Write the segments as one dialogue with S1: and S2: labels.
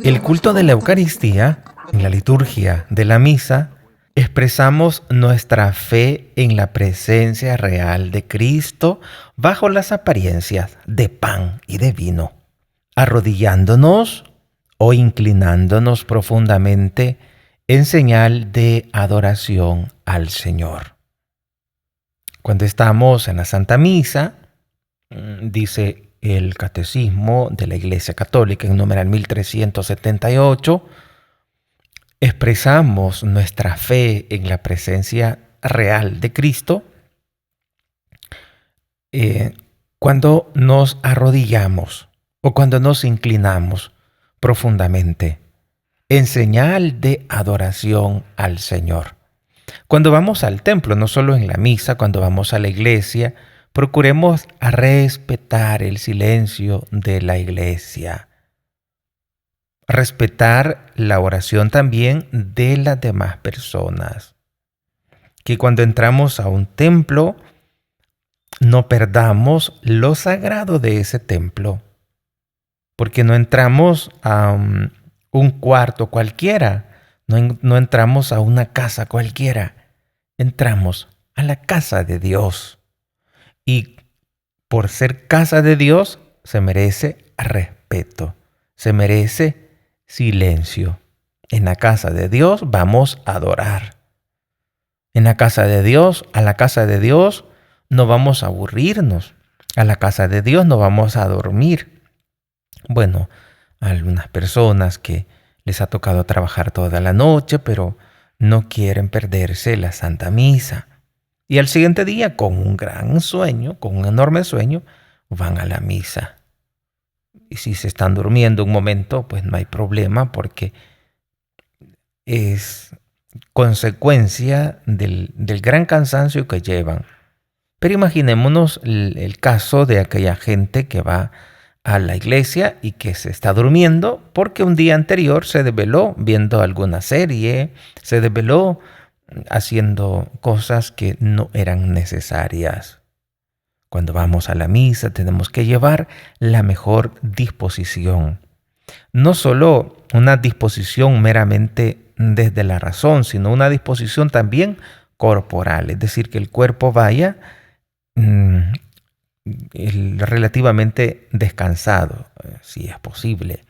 S1: El culto de la Eucaristía, en la liturgia de la misa, expresamos nuestra fe en la presencia real de Cristo bajo las apariencias de pan y de vino, arrodillándonos o inclinándonos profundamente en señal de adoración al Señor. Cuando estamos en la Santa Misa, dice el Catecismo de la Iglesia Católica en numeral 1378, expresamos nuestra fe en la presencia real de Cristo cuando nos arrodillamos o cuando nos inclinamos profundamente en señal de adoración al Señor. Cuando vamos al templo, no solo en la misa, cuando vamos a la iglesia, procuremos respetar el silencio de la iglesia. Respetar la oración también de las demás personas. Que cuando entramos a un templo, no perdamos lo sagrado de ese templo. Porque no entramos a un cuarto cualquiera, no entramos a una casa cualquiera. Entramos a la casa de Dios. Y por ser casa de Dios, se merece respeto, se merece silencio. En la casa de Dios vamos a adorar. En la casa de Dios, a la casa de Dios no vamos a aburrirnos. A la casa de Dios no vamos a dormir. Bueno, algunas personas que les ha tocado trabajar toda la noche, pero no quieren perderse la Santa Misa. Y al siguiente día, con un gran sueño, con un enorme sueño, van a la misa. Y si se están durmiendo un momento, pues no hay problema porque es consecuencia del gran cansancio que llevan. Pero imaginémonos el caso de aquella gente que va a la iglesia y que se está durmiendo porque un día anterior se desveló viendo alguna serie, se desveló haciendo cosas que no eran necesarias. Cuando vamos a la misa tenemos que llevar la mejor disposición. No solo una disposición meramente desde la razón, sino una disposición también corporal. Es decir, que el cuerpo vaya relativamente descansado, si es posible.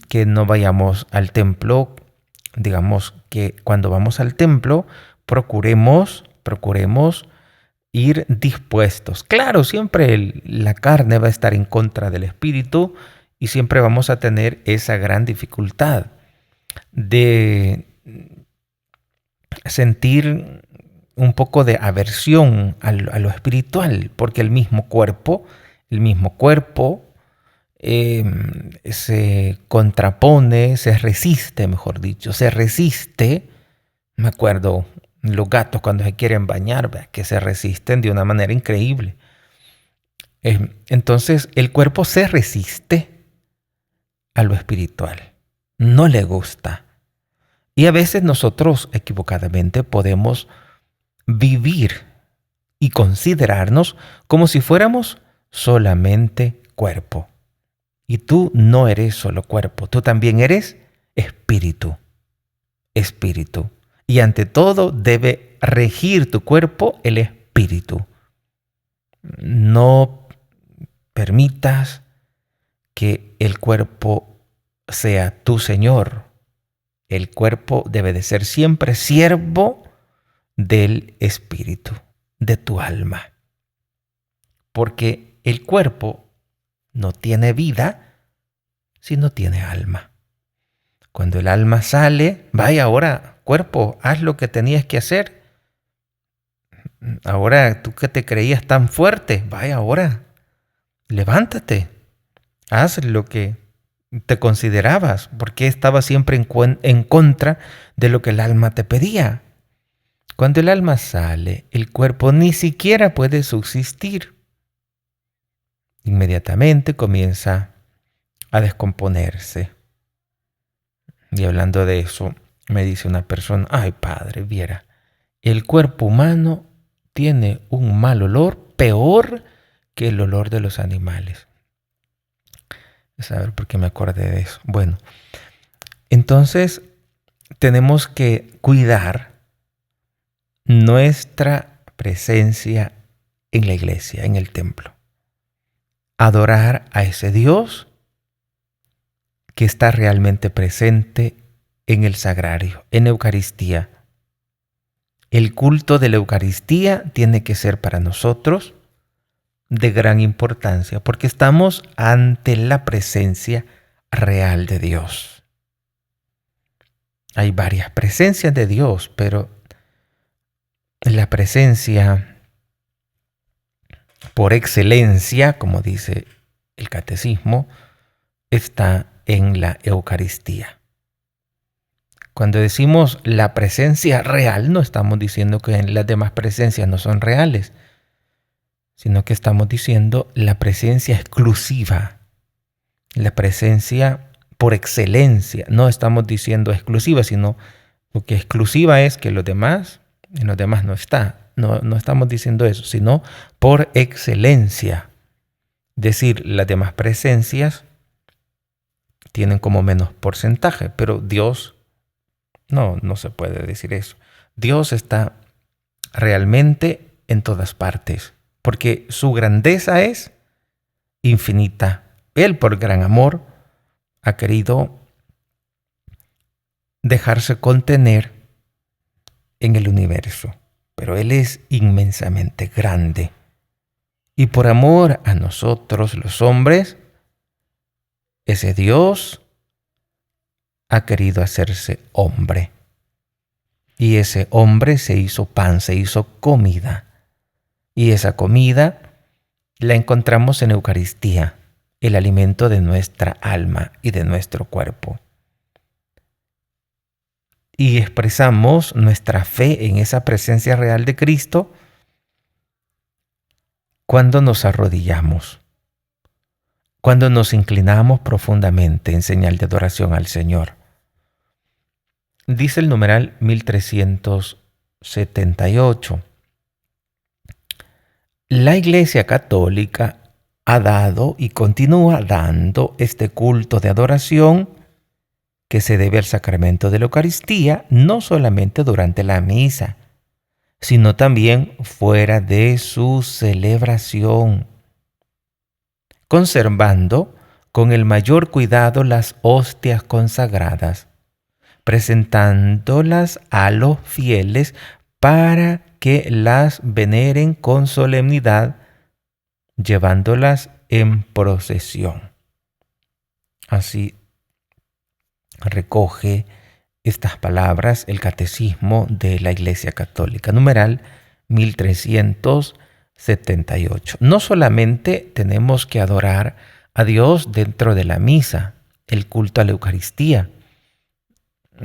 S1: Que no vayamos al templo. Digamos que cuando vamos al templo, procuremos ir dispuestos. Claro, siempre la carne va a estar en contra del espíritu y siempre vamos a tener esa gran dificultad de sentir un poco de aversión a lo espiritual, porque el mismo cuerpo se contrapone, se resiste, mejor dicho, me acuerdo, los gatos cuando se quieren bañar, que se resisten de una manera increíble. Entonces el cuerpo se resiste a lo espiritual, no le gusta. Y a veces nosotros equivocadamente podemos vivir y considerarnos como si fuéramos solamente cuerpo. Y tú no eres solo cuerpo, tú también eres espíritu. Y ante todo debe regir tu cuerpo el espíritu. No permitas que el cuerpo sea tu señor. El cuerpo debe de ser siempre siervo del espíritu, de tu alma. Porque el cuerpo no tiene vida si no tiene alma. Cuando el alma sale, vaya ahora, cuerpo, haz lo que tenías que hacer. Ahora tú que te creías tan fuerte, vaya ahora, levántate, haz lo que te considerabas, porque estabas siempre en contra de lo que el alma te pedía. Cuando el alma sale, el cuerpo ni siquiera puede subsistir. Inmediatamente comienza a descomponerse. Y hablando de eso, me dice una persona, ay padre, viera, el cuerpo humano tiene un mal olor peor que el olor de los animales. A ver por qué me acordé de eso. Bueno, entonces tenemos que cuidar nuestra presencia en la iglesia, en el templo. Adorar a ese Dios que está realmente presente en el sagrario, en Eucaristía. El culto de la Eucaristía tiene que ser para nosotros de gran importancia porque estamos ante la presencia real de Dios. Hay varias presencias de Dios, pero la presencia por excelencia, como dice el catecismo, está en la Eucaristía. Cuando decimos la presencia real, no estamos diciendo que las demás presencias no son reales, sino que estamos diciendo la presencia exclusiva, la presencia por excelencia. No estamos diciendo exclusiva, sino porque exclusiva es que en los demás no está. No estamos diciendo eso, sino por excelencia. Es decir, las demás presencias tienen como menos porcentaje, pero Dios no se puede decir eso. Dios está realmente en todas partes, porque su grandeza es infinita. Él, por gran amor, ha querido dejarse contener en el universo, pero Él es inmensamente grande. Y por amor a nosotros, los hombres, ese Dios ha querido hacerse hombre. Y ese hombre se hizo pan, se hizo comida. Y esa comida la encontramos en Eucaristía, el alimento de nuestra alma y de nuestro cuerpo. Y expresamos nuestra fe en esa presencia real de Cristo cuando nos arrodillamos, cuando nos inclinamos profundamente en señal de adoración al Señor. Dice el numeral 1378. La Iglesia Católica ha dado y continúa dando este culto de adoración que se debe al sacramento de la Eucaristía, no solamente durante la misa, sino también fuera de su celebración, conservando con el mayor cuidado las hostias consagradas, presentándolas a los fieles para que las veneren con solemnidad, llevándolas en procesión. Así recoge estas palabras el Catecismo de la Iglesia Católica, numeral 1378. No solamente tenemos que adorar a Dios dentro de la misa, el culto a la Eucaristía,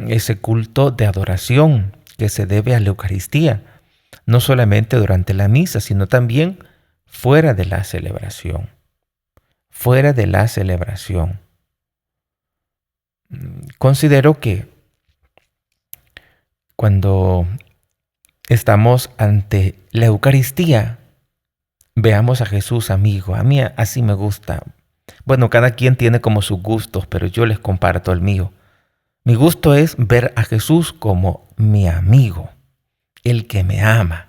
S1: ese culto de adoración que se debe a la Eucaristía, no solamente durante la misa, sino también fuera de la celebración. Fuera de la celebración. Considero que cuando estamos ante la Eucaristía, veamos a Jesús amigo. A mí así me gusta. Bueno, cada quien tiene como sus gustos, pero yo les comparto el mío. Mi gusto es ver a Jesús como mi amigo, el que me ama,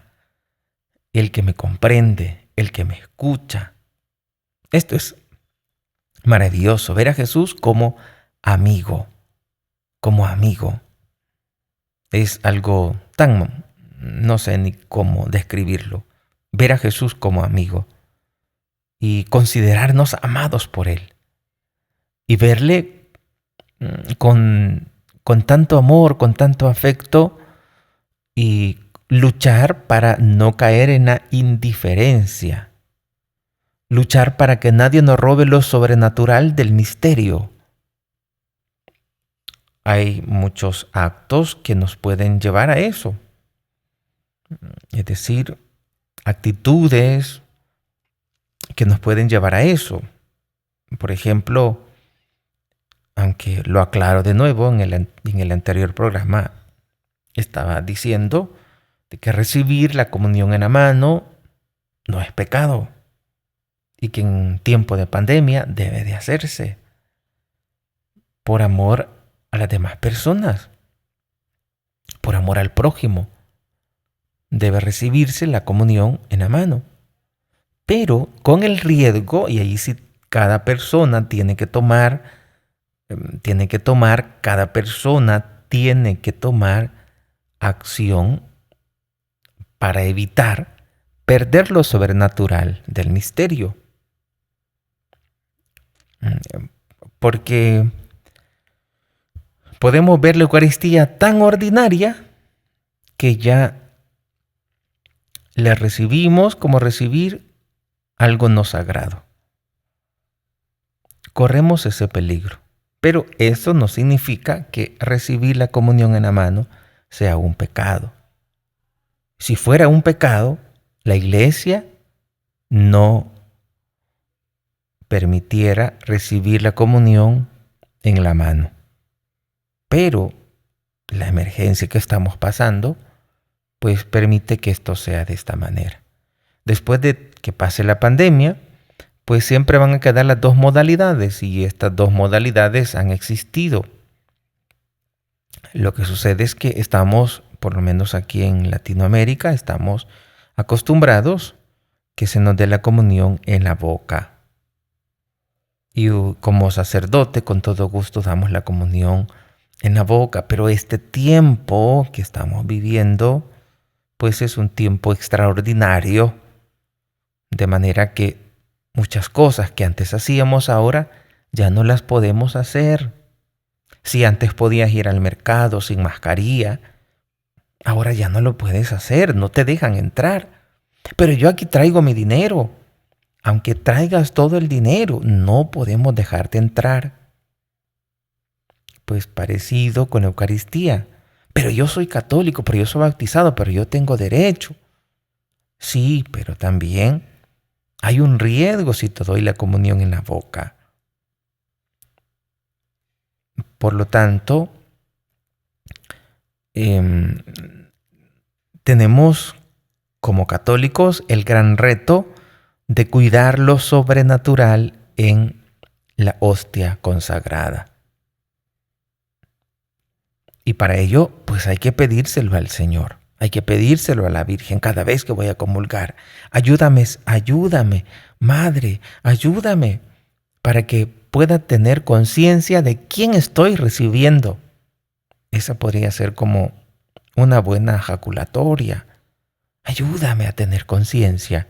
S1: el que me comprende, el que me escucha. Esto es maravilloso, ver a Jesús como amigo, como amigo. Es algo tan, no sé ni cómo describirlo, ver a Jesús como amigo y considerarnos amados por Él y verle con tanto amor, con tanto afecto y luchar para no caer en la indiferencia, luchar para que nadie nos robe lo sobrenatural del misterio. Hay muchos actos que nos pueden llevar a eso, es decir, actitudes que nos pueden llevar a eso. Por ejemplo, aunque lo aclaro de nuevo, en el anterior programa estaba diciendo de que recibir la comunión en la mano no es pecado. y que en tiempo de pandemia debe de hacerse por amor a las demás personas, por amor al prójimo. Debe recibirse la comunión en la mano, pero con el riesgo, y ahí sí cada persona cada persona tiene que tomar acción para evitar perder lo sobrenatural del misterio. Porque podemos ver la Eucaristía tan ordinaria que ya la recibimos como recibir algo no sagrado. Corremos ese peligro, pero eso no significa que recibir la comunión en la mano sea un pecado. Si fuera un pecado, la Iglesia no permitiera recibir la comunión en la mano. Pero la emergencia que estamos pasando, pues permite que esto sea de esta manera. Después de que pase la pandemia, pues siempre van a quedar las dos modalidades, y estas dos modalidades han existido. Lo que sucede es que estamos, por lo menos aquí en Latinoamérica, estamos acostumbrados que se nos dé la comunión en la boca. Y como sacerdote, con todo gusto damos la comunión en la boca, pero este tiempo que estamos viviendo, pues es un tiempo extraordinario, de manera que muchas cosas que antes hacíamos ahora ya no las podemos hacer. Si antes podías ir al mercado sin mascarilla, ahora ya no lo puedes hacer, no te dejan entrar. Pero yo aquí traigo mi dinero. Aunque traigas todo el dinero, no podemos dejarte entrar. Pues parecido con la Eucaristía. Pero yo soy católico, pero yo soy bautizado, pero yo tengo derecho. Sí, pero también hay un riesgo si te doy la comunión en la boca. Por lo tanto, tenemos como católicos el gran reto de cuidar lo sobrenatural en la hostia consagrada. Y para ello, pues hay que pedírselo al Señor, hay que pedírselo a la Virgen cada vez que voy a comulgar. Ayúdame, Madre, ayúdame, para que pueda tener conciencia de quién estoy recibiendo. Esa podría ser como una buena jaculatoria. Ayúdame a tener conciencia.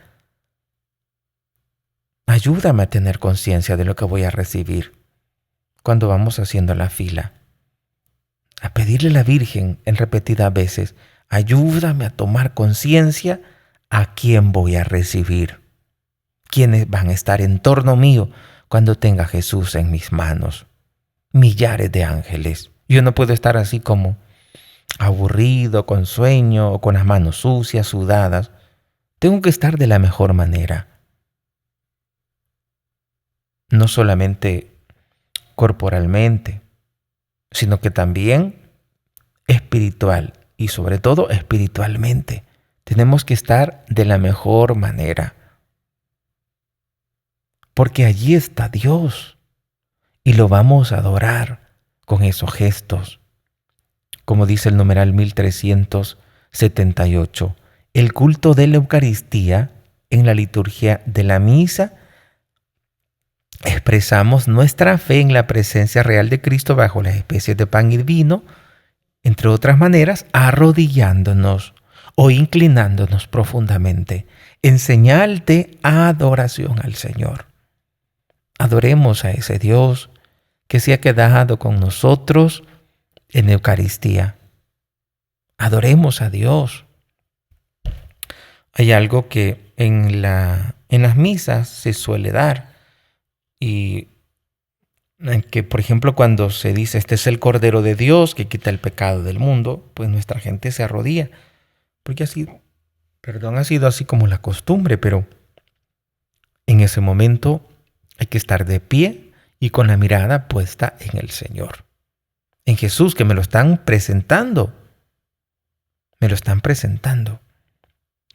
S1: Ayúdame a tener conciencia de lo que voy a recibir cuando vamos haciendo la fila. A pedirle a la Virgen en repetidas veces, ayúdame a tomar conciencia a quién voy a recibir. ¿Quiénes van a estar en torno mío cuando tenga a Jesús en mis manos? Millares de ángeles. Yo no puedo estar así como aburrido, con sueño o con las manos sucias, sudadas. Tengo que estar de la mejor manera. No solamente corporalmente, sino que también espiritual y sobre todo espiritualmente. Tenemos que estar de la mejor manera. Porque allí está Dios y lo vamos a adorar con esos gestos. Como dice el numeral 1378, el culto de la Eucaristía en la liturgia de la misa expresamos nuestra fe en la presencia real de Cristo bajo las especies de pan y vino, entre otras maneras, arrodillándonos o inclinándonos profundamente en señal de adoración al Señor. Adoremos a ese Dios que se ha quedado con nosotros en Eucaristía. Adoremos a Dios. Hay algo que en las misas se suele dar, y que, por ejemplo, cuando se dice este es el Cordero de Dios que quita el pecado del mundo, pues nuestra gente se arrodilla, porque ha sido así como la costumbre, pero en ese momento hay que estar de pie y con la mirada puesta en el Señor, en Jesús, que me lo están presentando.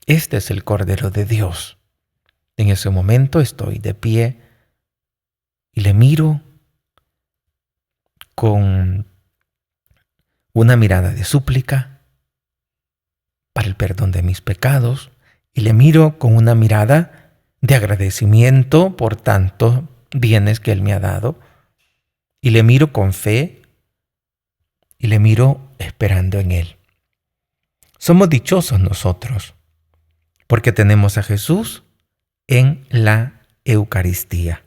S1: Este es el Cordero de Dios En ese momento estoy de pie y le miro con una mirada de súplica para el perdón de mis pecados y le miro con una mirada de agradecimiento por tantos bienes que Él me ha dado y le miro con fe y le miro esperando en Él. Somos dichosos nosotros porque tenemos a Jesús en la Eucaristía.